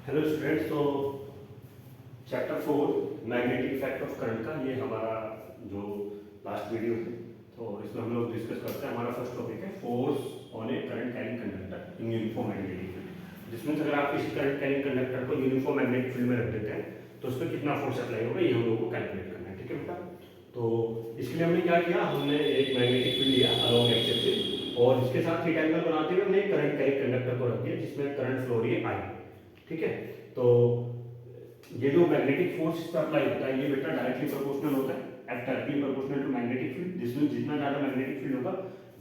Hello students. तो chapter 4 magnetic effect of current का ये हमारा जो लास्ट वीडियो है, तो इसमें हम लोग डिस्कस करते हैं। हमारा फर्स्ट टॉपिक है force on A current carrying conductor in uniform magnetic field. जिसमें अगर आप किसी करंट कैरिंग कंडक्टर को यूनिफॉर्म मैग्नेटिक फील्ड में रख देते हैं तो उस पर कितना फोर्स अप्लाई होगा ये हम लोग को कैलकुलेट करना है। ठीक है बेटा, तो इसके लिए हमने क्या किया, हमने एक मैग्नेटिक फील्ड लिया अलोंग एक्सिस से और इसके साथ थीटा एंगल बनाते हुए हमने एक करंट कैरिंग कंडक्टर को रख दिया जिसमें करंट फ्लो रही है आई। ठीक है, तो ये जो मैग्नेटिक फोर्स इस पर अप्लाई होता है ये बेटा डायरेक्टली प्रोपोर्शनल होता है, F directly proportional to magnetic field. जिसमें जितना ज्यादा मैग्नेटिक फील्ड होगा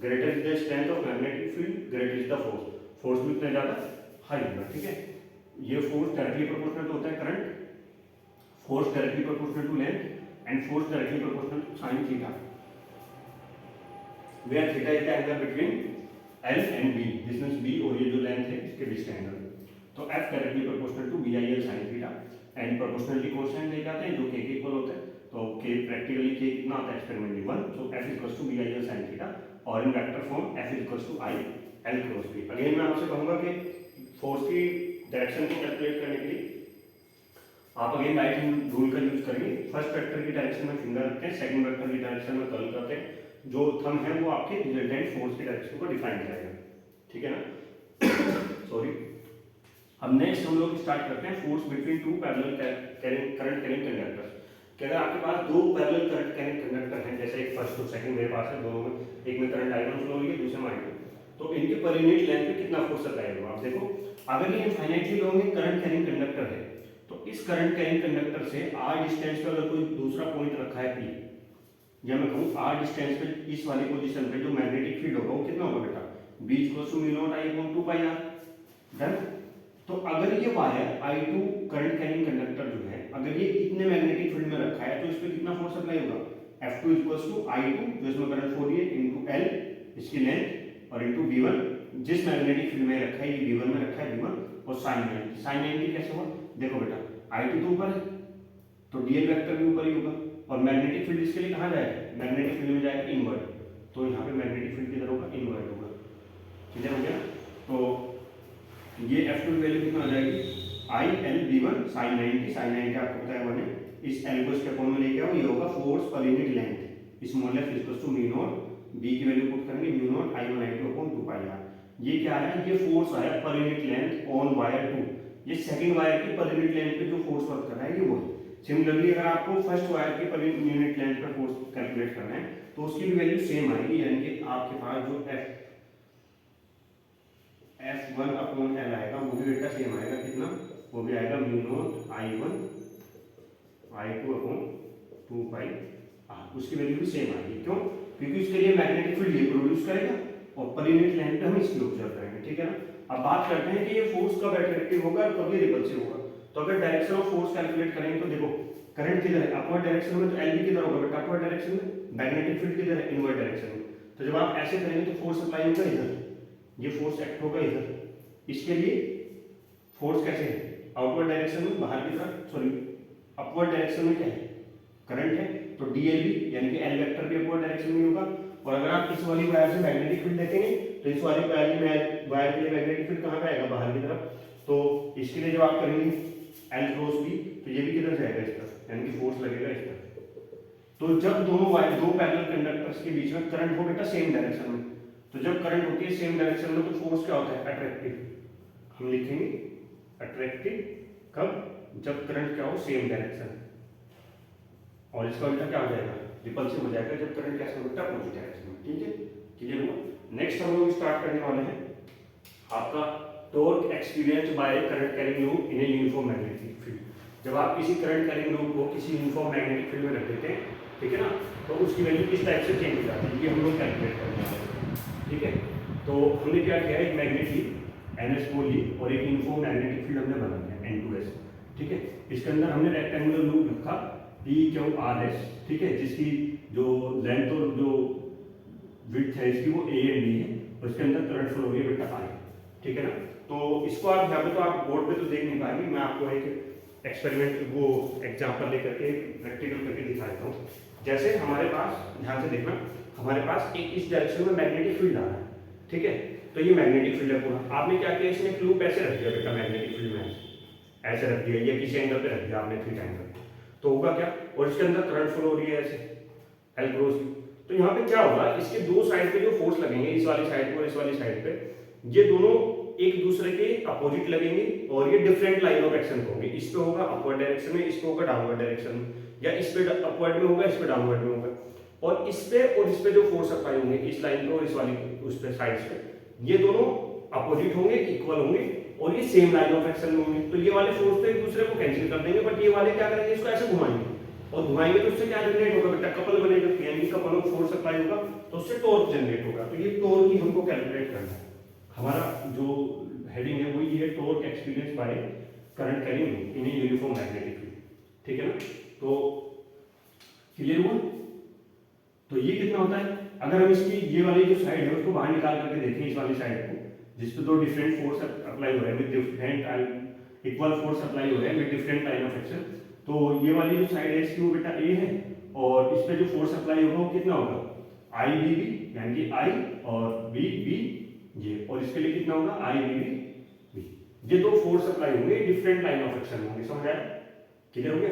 greater is the strength of magnetic field, greater is the force, force भी उतना ज्यादा हाई होगा। ठीक है, ये फोर्स डायरेक्टली प्रोपोर्शनल होता है current, force directly proportional to length and force directly proportional to sine theta, where theta is the angle between L and B. This means B और ये जो लेंथ है इसके बीच का एंगल। तो F directly proportional to BIL sin theta and proportionality constant लेके आते हैं जो K के इक्वल होता है। तो K प्रैक्टिकली K कितना आता है experimentally 1, so F equals to BIL sin theta और in vector form F equals to I L cross B। Again मैं आपसे कहूंगा कि फोर्स की डायरेक्शन को कैलकुलेट करने के लिए आप अगेन राइट हैंड रूल का यूज करेंगे। फर्स्ट वेक्टर की डायरेक्शन में फिंगर रखते हैं, सेकंड वेक्टर की डायरेक्शन में कर्ल करते हैं। जो थंब है वो आपके रिजल्टेंट फोर्स की डायरेक्शन को डिफाइन करेगा। ठीक है ना सॉरी। अब नेक्स्ट हम लोग स्टार्ट करते हैं force between two parallel current carrying conductors. कि अगर आपके पास दो पैरेलल करंट कैरिंग कंडक्टर हैं, जैसे एक फर्स्ट और सेकंड मेरे पास है, दोनों में एक में करंट I1 फ्लो हो रही है दूसरे में I2, तो इनके पर यूनिट लेंथ पे कितना फोर्स अप्लाई होगा। आप देखो, अगर ये infinitely long current carrying conductor है तो इस करंट कैरिंग कंडक्टर से r डिस्टेंस पे अगर कोई दूसरा पॉइंट रखा है P, या मैं कहूँ r डिस्टेंस पे इस वाली पोजीशन पे जो मैग्नेटिक फील्ड होगा वो कितना होगा बेटा, B equals to mu naught I upon 2πr। Done. तो अगर ये wire I2 current carrying conductor जो है अगर ये इतने मैग्नेटिक फील्ड में रखा है तो इस पे कितना फोर्स अप्लाई होगा, F2 इक्वल्स टू I2 जो इसमें करंट फ्लो रही है इनटू L इसकी लेंथ और इनटू V1 जिस मैग्नेटिक फील्ड में रखा है, ये V1 में रखा है V1 और sin 90। sin 90 कैसे हुआ, देखो बेटा I2 तो ऊपर है तो dl वेक्टर भी ऊपर ही होगा और मैग्नेटिक फील्ड इसके लिए कहां जाएगा, मैग्नेटिक फील्ड में जाएगा इनवर्ट। तो यहाँ पे मैग्नेटिक फील्ड किधर होगा, इनवर्ट होगा। क्लियर हो गया। तो ये F2 की वैल्यू कितना आ जाएगी, I L V1 sin 90, sin 90 आपको पता है 1 है, इस L को इसके फॉर्म में लेके आओ, ये होगा फोर्स पर unit length small f equals to mu naught, B की वैल्यू पुट करेंगे mu naught I1 I2 upon 2πr। ये क्या है, ये फोर्स है पर यूनिट लेंथ ऑन वायर 2। ये सेकंड वायर की पर यूनिट लेंथ पे जो फोर्स वर्क कर रहा है ये वो है। सिमिलरली अगर आपको फर्स्ट वायर की पर यूनिट लेंथ पे फोर्स कैलकुलेट करना है तो उसकी भी वैल्यू सेम आएगी, यानी कि आपके पास जो F1 अपॉन L आएगा वो भी बेटा सेम आएगा, कितना, वो भी आएगा mu naught I1 I2 upon 2πr। उसकी वैल्यू भी सेम आएगी। क्यों, क्योंकि उसके लिए मैग्नेटिक फील्ड ये प्रोड्यूस करेगा और पर यूनिट लेंथ पे हम इसकी ऑब्जर्व करेंगे। ठीक है ना। अब बात करते हैं कि ये फोर्स कब अट्रैक्टिव होगा और कब ये रिपल्सिव होगा। तो अगर डायरेक्शन ऑफ फोर्स कैलकुलेट करेंगे तो देखो करंट किधर है, अपवर्ड डायरेक्शन में, तो L भी किधर होगा बेटा, अपवर्ड डायरेक्शन में, मैग्नेटिक फील्ड किधर है, इनवर्ट डायरेक्शन में। तो जब आप ऐसे करेंगे तो फोर्स अप्लाई होगा इधर, ये फोर्स एक्ट होगा इधर। इसके लिए फोर्स कैसे है, आउटवर्ड डायरेक्शन में बाहर की तरफ, सॉरी अपवर्ड डायरेक्शन में क्या है, करंट है, तो DL भी यानी कि L वेक्टर भी अपवर्ड डायरेक्शन में होगा। और अगर आप इस वाली वायर से मैग्नेटिक फील्ड देखेंगे तो इस वाली वायर के लिए मैग्नेटिक फील्ड कहां पे आएगा, बाहर की तरफ। तो इसके लिए जब आप करेंगे L क्रॉस B तो ये भी किधर जाएगा, इस तरफ, यानी कि फोर्स लगेगा इस तरफ। तो जब दोनों वायर, दो पैरेलल कंडक्टर्स के बीच में करंट हो बेटा सेम डायरेक्शन में, तो जब करंट होती है सेम डायरेक्शन में तो फोर्स क्या होता है, अट्रैक्टिव। हम लिखेंगे अट्रैक्टिव कब, जब करंट क्या हो, सेम डायरेक्शन। और इसका उल्टा क्या हो जाएगा, रिपल्सिव हो जाएगा जब करंट कैसे होता है, अपोजिट डायरेक्शन में। ठीक है, क्लियर हुआ। नेक्स्ट हम लोग स्टार्ट करने वाले हैं आपका torque experience by current carrying loop in a uniform magnetic field. जब आप किसी करंट कैरिंग लूप को किसी यूनिफॉर्म मैग्नेटिक फील्ड में रख देते हैं, ठीक है ना, तो उसकी वैल्यू किस टाइप से चेंज हो जाती है, ये हम लोग कैलकुलेट करने वाले हैं। ठीक है, तो हमने क्या किया है, एक मैग्नेट ली NS को ली और एक यूनिफॉर्म मैग्नेटिक फील्ड हमने बना दिया N2S। ठीक है, इसके अंदर हमने रेक्टेंगुलर लूप रखा PQRS, ठीक है, जिसकी जो लेंथ और जो विड्थ है इसकी वो A एंड D है और इसके अंदर करंट फ्लो हो रही है बेटा I। ठीक है ना। तो इसको आप यहाँ पे तो आप बोर्ड पे तो देख नहीं पाएंगे, मैं आपको एक एक्सपेरिमेंट वो एग्जांपल लेकर के प्रैक्टिकल करके दिखा देता हूँ। जैसे हमारे पास, ध्यान से देखना, हमारे पास एक इस डायरेक्शन में मैग्नेटिक फील्ड आ रहा है। ठीक है, तो ये मैग्नेटिक फील्ड है पूरा। आपने क्या किया, इसमें एक लूप ऐसे रख दिया बेटा मैग्नेटिक फील्ड में, ऐसे रख दिया या किसी एंगल पे रख दिया आपने थीटा एंगल, तो होगा क्या, और इसके अंदर करंट फ्लो हो रही है ऐसे एल क्रॉस बी। तो यहाँ पे क्या होगा, इसके दो साइड पे जो फोर्स लगेंगे, इस वाली साइड पे और इस वाली साइड पे, ये दोनों एक दूसरे के अपोजिट लगेंगे और ये डिफरेंट लाइन ऑफ एक्शन होंगे। इस पे होगा अपवर्ड डायरेक्शन में, इस पे होगा डाउनवर्ड डायरेक्शन में, या इस पे अपवर्ड में होगा, इस पे डाउनवर्ड में होगा। और इस पे जो फोर्स अप्लाई होंगे इस लाइन पे और इस वाली उस पे साइड्स पे, ये दोनों अपोजिट होंगे, इक्वल होंगे और ये सेम लाइन ऑफ एक्शन में होंगे। तो ये वाले फोर्स तो एक दूसरे को कैंसिल कर देंगे, बट ये वाले क्या करेंगे, इसको ऐसे घुमाएंगे और घुमाएंगे तो उससे क्या जनरेट होगा बेटा, कपल बनेगा, यानी कपल ऑफ फोर्स अप्लाई होगा तो उससे टॉर्क जनरेट होगा। तो ये टॉर्क ही हमको कैलकुलेट करना है। हमारा जो हेडिंग है वो ये torque experience by current carrying in a uniform magnetic field, ठीक है ना। तो क्लियर हुआ। तो ये कितना होता है, अगर हम इसकी ये वाली जो साइड है उसको बाहर निकाल करके देखें, इस वाली साइड को जिस पे दो डिफरेंट फोर्स अप्लाई हो रहे हैं with different equal force apply हो रहे हैं with different line of action, तो ये वाली जो साइड है इसकी वो बेटा ए है और इस पे जो फोर्स अप्लाई होगा वो कितना होगा, आई बी बी, यानी कि आई और बी बी ये, और इसके लिए कितना होगा आई बी बी बी। ये दो फोर्स अप्लाई होंगे, डिफरेंट लाइन ऑफ एक्शन होंगे, समझ आया, क्लियर हो गया।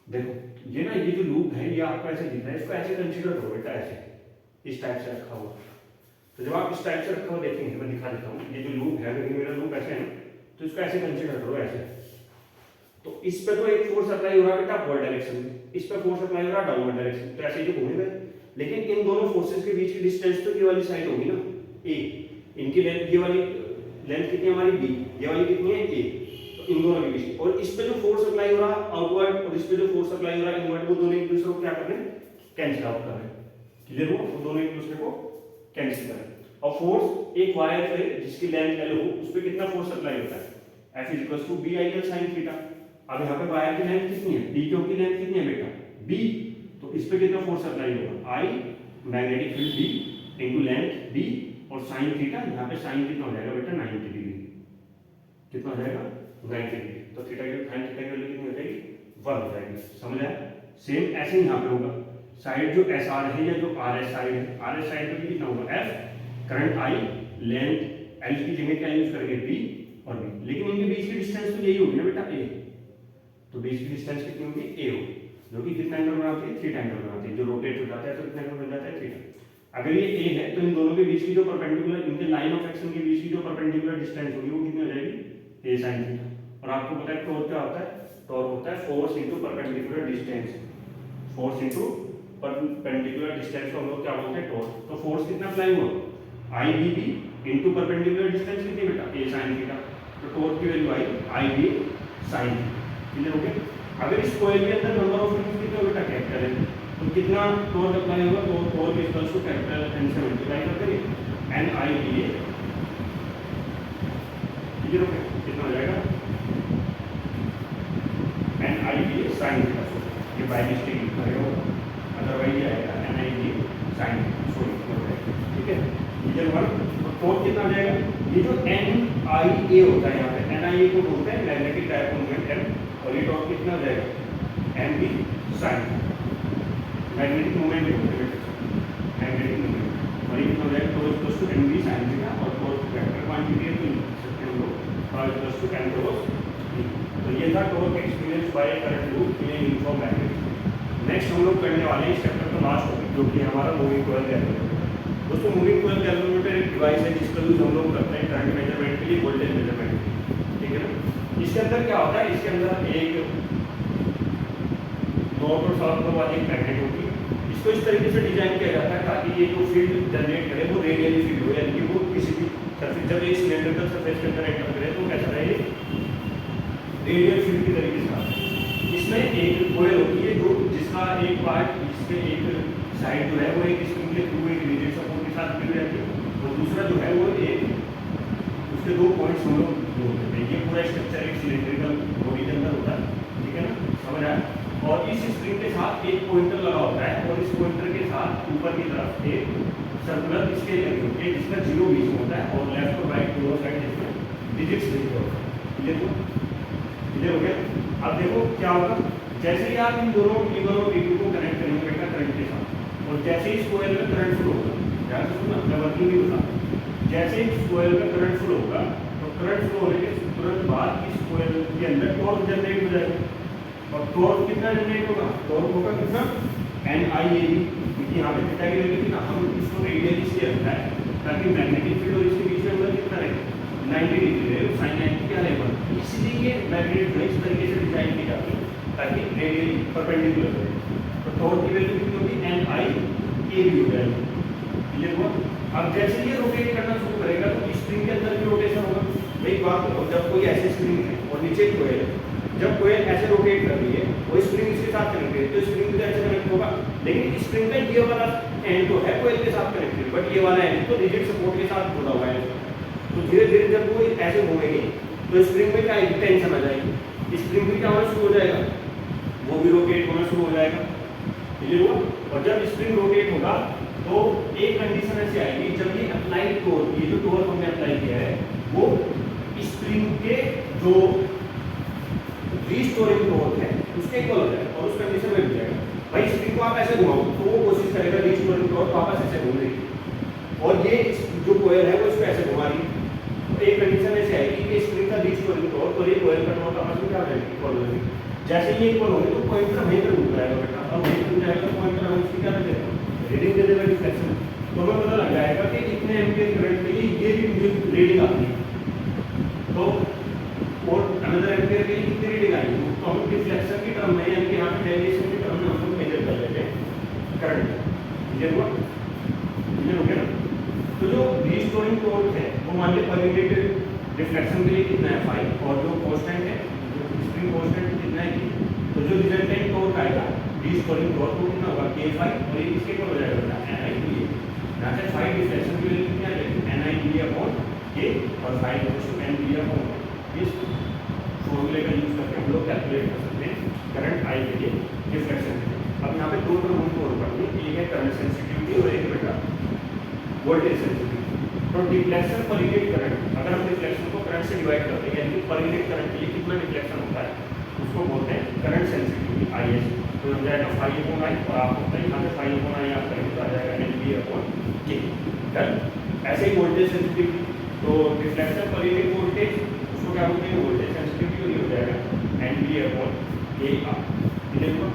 देखो ये ना ये जो लूप है ये आपको ऐसे दिख रहा है, इसको ऐसे कंसीडर करो बेटा, ऐसे इस टाइप से रखा हुआ। तो जब आप इस टाइप से रखा हुआ देखेंगे, मैं दिखा देता हूँ, ये जो लूप है लेकिन मेरा लूप ऐसे है ना, तो इसको ऐसे कंसीडर करो ऐसे। तो इस पे तो एक फोर्स अप्लाई हो रहा है बेटा अपवर्ड डायरेक्शन में, इस पे फोर्स अप्लाई हो रहा है डाउनवर्ड डायरेक्शन, तो ऐसे जो घूमेगा। लेकिन इन दोनों फोर्सेस के बीच की डिस्टेंस तो ये वाली साइड होगी ना ए, इनकी लेंथ, ये वाली लेंथ कितनी है हमारी बी, ये वाली कितनी है ए, तो इन दोनों के बीच, और इस पे जो फोर्स अप्लाई हो रहा है आउटवर्ड और इस पे जो फोर्स अप्लाई हो रहा है इनवर्ड, वो दोनों एक दूसरे को क्या कर रहे हैं, कैंसिल आउट कर रहे हैं, क्लियर हुआ, वो दोनों एक दूसरे को कैंसिल कर रहे हैं। और फोर्स एक वायर पे जिसकी लेंथ एल हो उस पे कितना फोर्स अप्लाई होता है, F equals to B I L sine theta. अब यहाँ पे वायर की लेंथ कितनी है, डी क्यू की लेंथ कितनी है बेटा बी, तो इस पे कितना फोर्स अप्लाई होगा, i magnetic field b into length b और साइन थीटा, यहाँ पे साइन कितना हो जाएगा बेटा 90 डिग्री, कितना हो जाएगा 90 डिग्री, तो थीटा की साइन थीटा की वैल्यू कितनी हो जाएगी 1 हो जाएगी, समझ आया। सेम ऐसे ही यहाँ पे होगा, साइड जो एस आर है या जो आर एस साइड है, आर एस साइड पे भी कितना होगा F, current I, length L की जगह क्या यूज करेंगे बी और बी, लेकिन इनके बीच की डिस्टेंस तो यही होगी ना बेटा ए, तो बीच की डिस्टेंस कितनी होगी ए होगी, जो कि कितना एंगल बनाती है थीटा एंगल बनाती है, जो रोटेट हो जाता है तो कितना एंगल बन जाता है थीटा। अगर ये ए है तो इन दोनों के बीच की जो परपेंडिकुलर, इनके लाइन ऑफ एक्शन के बीच की जो परपेंडिकुलर डिस्टेंस होगी वो कितनी हो जाएगी ए साइन थीटा। और आपको पता है टॉर्क क्या होता है, टॉर्क होता है force into perpendicular distance, force into perpendicular distance को हम लोग क्या बोलते हैं टॉर्क। तो फोर्स कितना अप्लाई हुआ i b b into perpendicular distance कितनी बेटा ए साइन थीटा, तो टॉर्क की value i b sine theta, clear हो गया। अगर इस कॉइल के अंदर नंबर ऑफ रिंग्स कितना बेटा कैपिटल है, तो कितना टॉर्क अप्लाई होगा, तो torque equals to capital N से मल्टीप्लाई कर देंगे N I B A, clear हो गया, कितना हो जाएगा N I B A sine theta, ये बाय मिस्टेक लिखा है वो, अदरवाइज ये आएगा N I B A sine theta, sorry, ठीक है, क्लियर हुआ। तो टॉर्क कितना आ जाएगा, ये जो एन आई ए होता है यहाँ पे, एन आई ए को बोलते हैं मैग्नेटिक डायपोल मोमेंट एम, और ये टॉर्क कितना हो जाएगा M B sine, magnetic moment magnetic moment, और ये कितना हो जाएगा torque equals to M B sine theta, और टॉर्क वेक्टर क्वांटिटी है तो लिख सकते हैं हम लोग torque equals to M cross B. तो ये था torque experience by current loop in uniform magnetic. Next हम लोग करने वाले हैं इस चैप्टर का लास्ट टॉपिक, जो कि हमारा मूविंग कॉइल कैलकुलेटर। दोस्तों मूविंग कॉइल कैलकुलेटर एक डिवाइस है जिसका यूज हम लोग करते हैं करंट मेजरमेंट के लिए, वोल्टेज मेजरमेंट के लिए, ठीक है ना। इसके अंदर क्या होता है, इसके अंदर एक नॉर्थ और साउथ को वाली एक मैग्नेट होगी, इसको इस तरीके से डिजाइन किया जाता है ताकि ये जो फील्ड जनरेट करे वो रेडियली फील्ड हो, यानी कि वो किसी भी सरफेस, जब ये सिलेंड्रिकल सरफेस के अंदर एंटर करे तो कैसा रहे रेडियल फील्ड की तरीके से। इसमें एक कॉइल होती है जो जिसका एक पार्ट, इसके एक साइड जो है वो एक स्प्रिंग के थ्रू एक रिजिड सपोर्ट के साथ जुड़ी रहती है, और दूसरा जो है वो एक उसके दो पॉइंट्स हम लोग बोलते हैं। ये पूरा स्ट्रक्चर एक सिलेंड्रिकल बॉडी के अंदर होता है, ठीक है ना, समझ आया। और इस स्प्रिंग के साथ एक पॉइंटर लगा होता है, और इस पॉइंटर के साथ ऊपर की तरफ एक सर्कुलर स्केल लगी होती है जिसका जीरो बीच में होता है, और लेफ्ट और राइट दोनों साइड जिसमें डिजिट्स लिखे होते हैं, क्लियर हो गया। अब देखो क्या होगा, जैसे ही आप इन दोनों E1 और E2 को कनेक्ट करेंगे बेटा करंट के साथ, और जैसे ही इस कॉइल में करंट फ्लो होगा, ध्यान से सुनना, मैं वर्किंग भी होता, जैसे ही इस कॉइल में करंट फ्लो होगा तो करंट फ्लो होने के तुरंत बाद इस कॉइल के अंदर टॉर्क जनरेट हो जाएगा, और टॉर्क कितना जनरेट होगा, टॉर्क होगा कितना NIAB, क्योंकि यहाँ पे थीटा की वैल्यू कितना, हम इसको रेडियली से रखा है ताकि मैग्नेटिक फील्ड और इसके बीच में एंगल कितना रहेगा 90 डिग्री रहे, sin 90 क्या रहेगा, इसलिए मैग्नेट जो इस तरीके से डिजाइन की जाती है ताकि रेडियली परपेंडिकुलर रहे। तो टॉर्क की वैल्यू कितनी होगी NIAB हो जाएगी, क्लियर हुआ। अब जैसे ये रोटेट करना शुरू करेगा तो स्प्रिंग के अंदर भी रोटेशन होगा। एक बात बताओ, जब कोई ऐसे स्प्रिंग है और नीचे कोयल है, जब कोयल ऐसे रोटेट कर रही है वो स्प्रिंग इसके साथ कनेक्टेड है, तो स्प्रिंग भी ऐसे कनेक्ट होगा, लेकिन स्प्रिंग का ये वाला एंड तो है कोयल के साथ कनेक्टेड, बट ये वाला एंड तो रिजिड सपोर्ट के साथ जुड़ा हुआ है। तो धीरे धीरे जब वो ऐसे घूमेगी तो स्प्रिंग में क्या आएगी, टेंशन आ जाएगी, स्प्रिंग भी क्या होना शुरू हो जाएगा, वो भी रोटेट होना शुरू हो जाएगा, क्लियर हुआ। और जब स्प्रिंग रोटेट होगा तो एक कंडीशन ऐसी आएगी, जब ये अप्लाइड टॉर्क, ये जो टॉर्क हमने अप्लाई किया है वो स्प्रिंग के जो रीस्टोरिंग टॉर्क है उसके इक्वल हो जाएगा, और उस कंडीशन में भी जाएगा। भाई स्प्रिंग को आप ऐसे घुमाओ तो वो कोशिश करेगा रीस्टोरिंग टॉर्क वापस ऐसे घूमेगी, और ये जो कोयल है वो इसको ऐसे घुमा रही है, तो एक कंडीशन ऐसे आएगी कि स्प्रिंग का रीस्टोरिंग टॉर्क और ये कोयल का टॉर्क आपस में क्या हो जाएगी, इक्वल हो जाएगी। जैसे ये इक्वल होंगे तो पॉइंटर वहीं पर घूम जाएगा बेटा, और वहीं घूम जाएगा तो पॉइंटर हम इसकी क्या देगा, रीडिंग दे देगा डिफ्लेक्शन, तो हमें पता लग जाएगा कि इतने एम्पीयर करंट के लिए ये रीडिंग आती है, तो और अनदर एम्पीयर के लिए कितनी रीडिंग आएगी, तो हम डिफ्लेक्शन की टर्म में यानी कि यहाँ पे डेविएशन की टर्म में हम लोग मेजर कर लेते हैं करंट, क्लियर हुआ, क्लियर हो गया ना। तो जो रीस्टोरिंग टॉर्क है वो मान लीजिए पर यूनिट डिफ्लेक्शन के लिए कितना है 5, और जो कांस्टेंट है जो स्प्रिंग कांस्टेंट कितना है, तो जो रिजल्टेंट टॉर्क आएगा रीस्टोरिंग टॉर्क वो कितना होगा K5, और ये किसके इक्वल हो जाएगा NIBA, यहाँ से 5 डिफ्लेक्शन की वैल्यू कितनी आ जाएगी NIBA/K, और 5 NBA/, इस फॉर्मूले का यूज करके हम लोग कैलकुलेट कर सकते हैं करंट I के लिए डिफ्लेक्शन के लिए। अब यहाँ पे दो टर्म हमको और पढ़नी है, एक है करंट सेंसिटिविटी और एक बेटा वोल्टेज सेंसिटिविटी। तो डिफ्लेक्शन पर यूनिट करंट, अगर हम डिफ्लेक्शन को करंट से डिवाइड करते हैं यानी कि पर यूनिट करंट के लिए कितना डिफ्लेक्शन होता है उसको बोलते हैं करंट सेंसिटिविटी IS। तो हो जाएगा 5/I, और आपको पता है यहाँ पे 5/I आप करेंगे तो आ जाएगा NBA/K। डन। ऐसे ही वोल्टेज सेंसिटिविटी, तो डिफ्लेक्शन पर यूनिट वोल्टेज उसको क्या बोलते हैं, वोल्टेज सेंसिटिविटी, और ये हो जाएगा NBA/KR, क्लियर हुआ।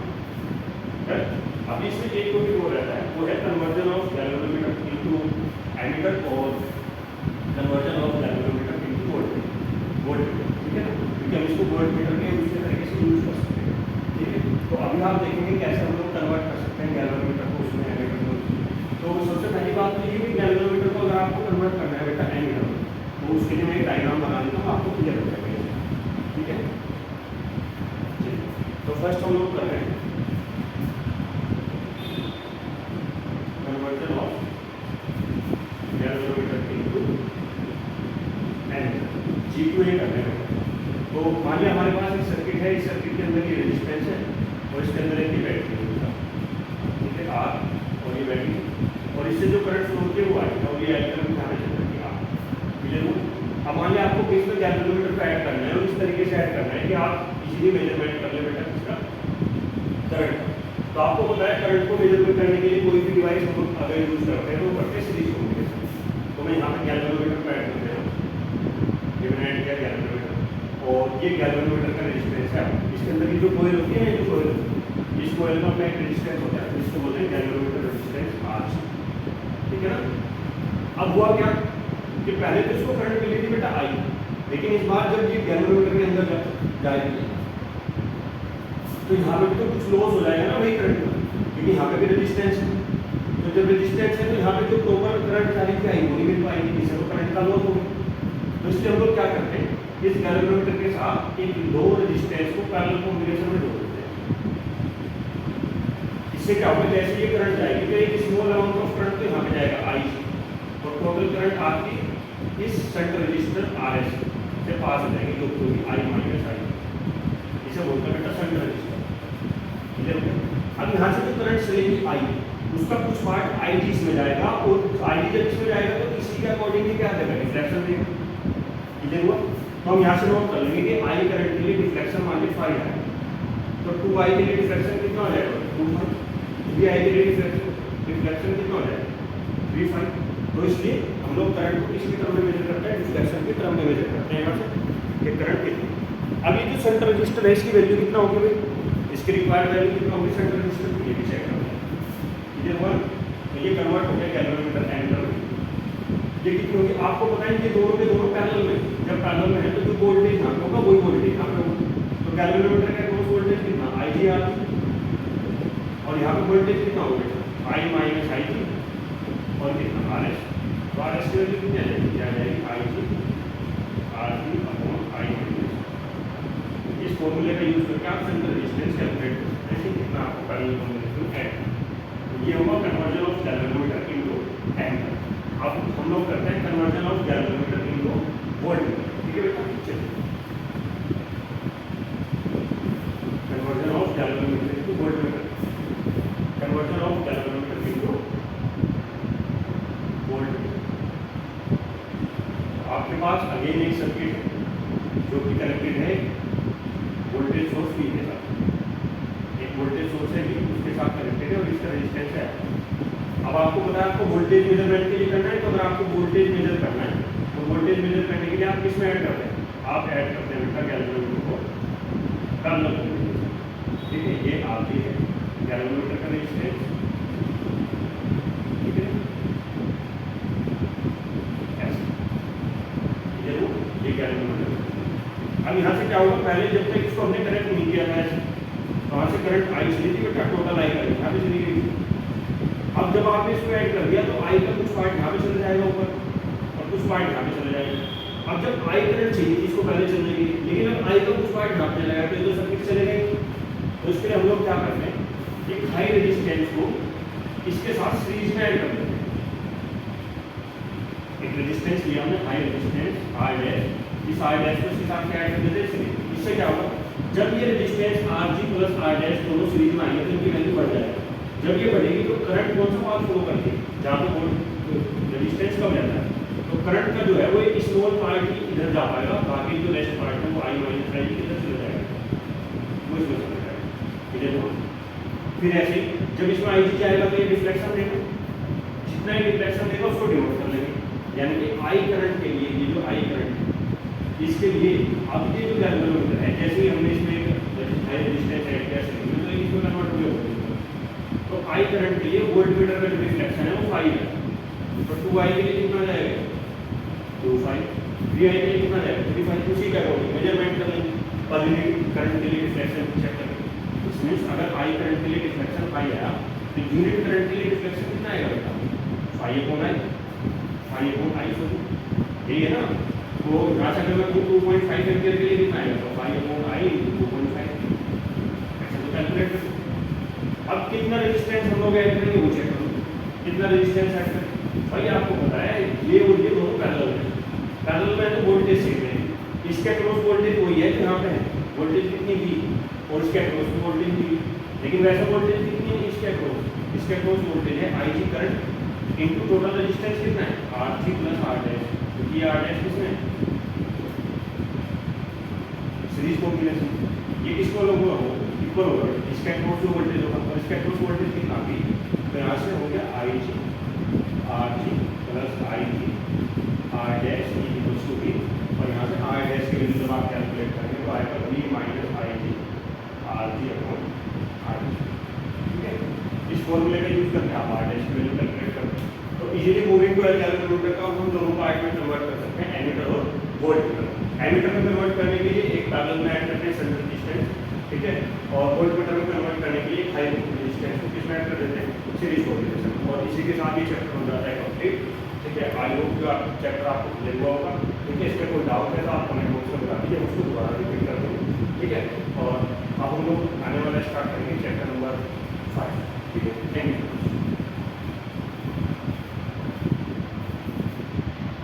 डन। अब इसमें एक टॉपिक हो रहता है, वो है conversion of galvanometer into ammeter और conversion of galvanometer into voltmeter, ठीक है ना, क्योंकि हम इसको वोल्टमीटर के दूसरे तरीके से यूज कर सकते हैं, ठीक है। तो अभी आप देखेंगे कैसे हम लोग कन्वर्ट कर सकते हैं गैल्वेनोमीटर को उसमें एमीटर में। तो सबसे पहली बात तो ये कि गैल्वेनोमीटर को अगर आपको कन्वर्ट करना है बेटा एमीटर में, तो उसके लिए मैं एक डायग्राम बना देता हूँ, आपको क्लियर हो जाएगा, ठीक है। तो फर्स्ट हम लोग कर रहे हैं conversion of galvanometer into ammeter, G2 ये करने हैं। तो मान लिया हमारे पास एक सर्किट है, इस सर्किट के अंदर ये रेजिस्टेंस है और इसके अंदर एक बैटरी है, ठीक है, R, और ये बैटरी, और इससे जो करंट फ्लो होती है वो आएगा, और ये आएगा उठाने से करके R, क्लियर हुआ। अब मान लिया आपको बीच में गैल्वेनोमीटर को ऐड करना है, और इस तरीके से ऐड करना है कि आप इजीली मेजरमेंट कर ले बेटा इसका करंट। तो आपको पता है करंट को मेजरमेंट करने के लिए कोई भी डिवाइस हम लोग अगर यूज करते हैं तो करते हैं सीरीज कॉम्बिनेशन। तो मैं यहाँ पे गैल्वेनोमीटर को ऐड करते हैं, ये मैंने ऐड किया गैल्वेनोमीटर, और ये गैल्वेनोमीटर का रेजिस्टेंस है, इसके अंदर की जो कोयल होती है, जो कोयल इस कोयल का अपना एक रेजिस्टेंस होता है जिसको बोलते हैं गैल्वेनोमीटर रेजिस्टेंस R, ठीक है ना। अब हुआ क्या कि पहले तो इसको करंट मिली थी बेटा I, लेकिन इस बार जब ये गैल्वेनोमीटर के अंदर जाएगी तो यहाँ पे भी तो कुछ लॉस हो जाएगा ना वही करंट में, क्योंकि यहाँ पे भी रेजिस्टेंस है, तो जब रेजिस्टेंस है तो यहाँ पे जो प्रॉपर करंट सारी की आएगी वो नहीं मिल पाएगी, इससे तो करंट का लॉस होगा। तो इसलिए हम लोग क्या करते हैं, इस गैल्वेनोमीटर के साथ एक दो रेजिस्टेंस को पैरेलल कॉम्बिनेशन में जोड़ देते हैं। इससे क्या होगा, जैसे ये करंट जाएगी तो एक स्मॉल अमाउंट ऑफ करंट तो यहाँ पे जाएगा I, और टोटल करंट आपकी इस शंट रेजिस्टर RS से पास हो जाएगी, जो कि I-I, इसे बोलते हैं बेटा शंट रेजिस्टर। अब यहाँ से जो करंट चलेगी I, उसका कुछ पार्ट IG इसमें जाएगा, और IG जब इसमें जाएगा तो इसी के अकॉर्डिंगली क्या देगा, डिफ्लेक्शन देगा, क्लियर हुआ। तो हम यहाँ से नोट कर लेंगे कि I करंट के लिए डिफ्लेक्शन मान लीजिए 5 है, तो 2I के लिए डिफ्लेक्शन कितना हो जाएगा 2, 3I के लिए डिफ्लेक्शन कितना हो जाएगा 3/5। तो इसलिए हम लोग करंट को किसकी टर्म में मेजर करते हैं, डिफ्लेक्शन की टर्म में मेजर करते हैं। यहाँ से ये करंट कितना, अब ये जो सेंटर रजिस्टर है इसकी वैल्यू कितना होगी भाई, इसकी रिक्वायर्ड वैल्यू कितना होगी सेंटर रजिस्टर की, ये भी चेक करना है। ये वन, तो ये कन्वर्ट हो गया गैल्वेनोमीटर एमीटर में। ये कितनी होगी आपको पता है, ये दोनों के दोनों पैरेलल में, जब पैरेलल में है तो जो वोल्टेज यहाँ पे होगा वही वोल्टेज यहाँ पे होगा। तो गैल्वेनोमीटर का क्रॉस वोल्टेज कितना IGR, और यहाँ पे वोल्टेज कितना होगा I माइनस IG, और कितना RS। तो RS की वैल्यू कितनी आ जाएगी, क्या आ जाएगी IG RG upon I minus. इस फॉर्मूले का यूज करके आप सेंटर रेजिस्टेंस कैलकुलेट कर सकते हैं, कितना आपको पैरेलल कॉम्बिनेशन ऐड। ये होगा conversion of galvanometer into ammeter. अब हम लोग करते हैं conversion of galvanometer into voltmeter, ठीक है बेटा। चलिए conversion of galvanometer into voltmeter, conversion of galvanometer into voltmeter. आपके पास अगेन एक सर्किट है जो कि कनेक्टेड है वोल्टेज सोर्स भी के साथ, एक वोल्टेज सोर्स है भी उसके साथ कनेक्टेड है और इसका रेजिस्टेंस है। अब आपको पता है आपको वोल्टेज मेजरमेंट के लिए करना है, तो अगर आपको वोल्टेज मेजर करना है तो वोल्टेज मेजर करने के लिए आप किस में ऐड करते हैं, आप ऐड करते हैं बेटा गैल्वेनोमीटर को पैरेलल कॉम्बिनेशन, ठीक है। ये आप ही है गैल्वेनोमीटर का रेजिस्टेंस, ठीक है ऐसे, ये गैल्वेनोमीटर। अब यहाँ से क्या होगा, पहले जब तक इसको हमने कनेक्ट नहीं किया था ऐसे, तो वहाँ से करंट आई चली थी बेटा, टोटल आई का यहाँ पे चली गई। अब जब आपने इसको ऐड कर दिया तो आई का कुछ पार्ट यहाँ पे चला जाएगा ऊपर और कुछ पार्ट यहाँ पे चला जाएगा। अब जब आई करंट चाहिए थी इसको पहले चलने के लिए, लेकिन अब आई का कुछ पार्ट यहाँ पे चला गया तो ये दो सर्किट चले गए। तो इसके लिए हम लोग क्या करते हैं, एक हाई रेजिस्टेंस को इसके साथ सीरीज में ऐड कर देते हैं। एक रेजिस्टेंस लिया हमने हाई रेजिस्टेंस आर डैश, इस आर डैश को इसके साथ क्या ऐड कर देते हैं सीरीज। इससे क्या होगा, जब ये resistance RG plus R dash दोनों सीरीज में आएंगे तो इनकी वैल्यू बढ़ जाएगी। जब ये बढ़ेगी तो करंट कौन सा पाथ फ्लो करती है, जहाँ पे रेजिस्टेंस कम रहता है, तो करंट का जो है वो एक स्मॉल पार्ट ही इधर जा पाएगा, बाकी जो रेस्ट पार्ट है वो I माइनस IG इधर चला जाएगा, वो इसमें चला जाएगा, इधर हो। फिर ऐसे ही जब इसमें IG जाएगा तो ये डिफ्लेक्शन देगा, जितना ही डिफ्लेक्शन देगा उसको डिनोट कर लेंगे, यानी कि I करंट के लिए, ये जो I करंट इसके लिए अब ये जो गैल्वेनोमीटर है, जैसे ही हमने इसमें रेजिस्टेंस ऐड किया तो इसमें कन्वर्ट हो गया। तो आई करंट के लिए वोल्टमीटर का जो रिफ्लेक्शन है वो 5 है, तो 2i के लिए कितना जाएगा 25, 3i के लिए कितना जाएगा 35। उसी का अकॉर्डिंग मेजरमेंट कर लेंगे पर यूनिट करंट के लिए रिफ्लेक्शन चेक करेंगे। इस मींस अगर आई करंट के लिए रिफ्लेक्शन 5 आया तो यूनिट करंट के लिए रिफ्लेक्शन कितना आएगा बेटा 5/i यही है ना। तो यहाँ से अगर मैं 2.5 एम्पियर के लिए कितना आएगा तो 5/i 2.5 ऐसे तो कैलकुलेट कर। अब कितना रेजिस्टेंस हम लोग ऐड करेंगे वो चेक करो, कितना रेजिस्टेंस ऐड करें भाई। आपको पता है ये और ये दोनों पैरेलल है, पैरेलल में तो वोल्टेज सेम है, इसके अक्रॉस वोल्टेज वही है यहाँ पे है, वोल्टेज कितनी थी और इसके अक्रॉस वोल्टेज थी, लेकिन वैसा वोल्टेज कितनी है इसके अक्रॉस वोल्टेज है IG current into total resistance कितना है RG प्लस R डैश, क्योंकि R डैश किसमें सीरीज कॉम्बिनेशन, ये किसको लोग इक्वल होगा, इसका अक्रॉस जो वोल्टेज होगा और इसका अक्रॉस वोल्टेज कितना भी, तो यहाँ से हो गया IG RG plus IG R dash equals to V, और यहाँ से R डैश की वैल्यू जब आप कैलकुलेट करेंगे तो आएगा V minus IG RG upon RG, ठीक है। इस फॉर्मूले का यूज करके आप R डैश की वैल्यू कैलकुलेट करते हैं तो इजीली मूविंग कॉइल कैलकुलेटर का हम दोनों पार्ट में कन्वर्ट कर सकते हैं, एमीटर और वोल्टमीटर। एमीटर में कन्वर्ट करने के लिए एक पैरेलल में ऐड करते हैं सेंटर रेजिस्टेंस, ठीक है, और वोल्टमीटर में कन्वर्ट करने के लिए हाई रेजिस्टेंस को किसमें ऐड कर देते हैं सीरीज कॉम्बिनेशन, और इसी के साथ ये चैप्टर हो जाता है कंप्लीट, ठीक है। आई होप जो चैप्टर आपको क्लियर हुआ होगा, ठीक है। इसमें कोई डाउट है तो आप कमेंट बॉक्स में बता दीजिए, उसको दोबारा रिपीट कर देंगे, ठीक है। और अब हम लोग आने वाला स्टार्ट करेंगे चैप्टर नंबर 5, ठीक है। Thank you.